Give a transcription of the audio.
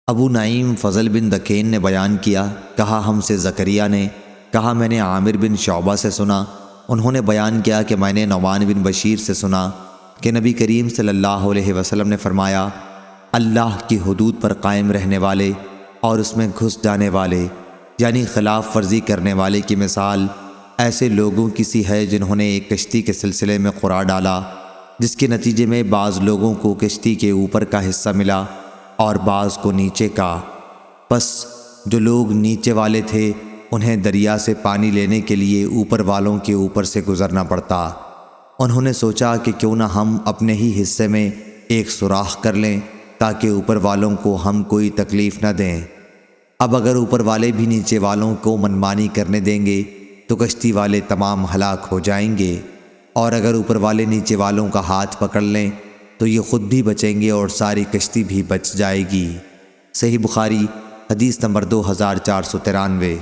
ابو نعیم فضل بن دکین نے بیان کیا، کہا ہم سے زکریا نے، کہا میں نے عامر بن شعبہ سے سنا، انہوں نے بیان کیا کہ میں نے نعمان بن بشیر سے سنا کہ نبی کریم صلی اللہ علیہ وسلم نے فرمایا، اللہ کی حدود پر قائم رہنے والے اور اس میں گھس جانے والے یعنی خلاف ورزی کرنے والے کی مثال ایسے لوگوں کی سی ہے جنہوں نے ایک کشتی کے سلسلے میں قرار ڈالا، جس کے نتیجے میں بعض لوگوں کو کشتی کے اوپر کا حصہ ملا اور بعض کو نیچے کا۔ پس جو لوگ نیچے والے تھے انہیں دریا سے پانی لینے کے لیے اوپر والوں کے اوپر سے گزرنا پڑتا۔ انہوں نے سوچا کہ کیوں نہ ہم اپنے ہی حصے میں ایک سوراخ کر لیں تاکہ اوپر والوں کو ہم کوئی تکلیف نہ دیں۔ اب اگر اوپر والے بھی نیچے والوں کو منمانی کرنے دیں گے تو کشتی والے تمام ہلاک ہو جائیں گے، اور اگر اوپر والے نیچے والوں کا ہاتھ پکڑ لیں تو یہ خود بھی بچیں گے اور ساری کشتی بھی بچ جائے گی۔ صحیح بخاری حدیث نمبر 2493۔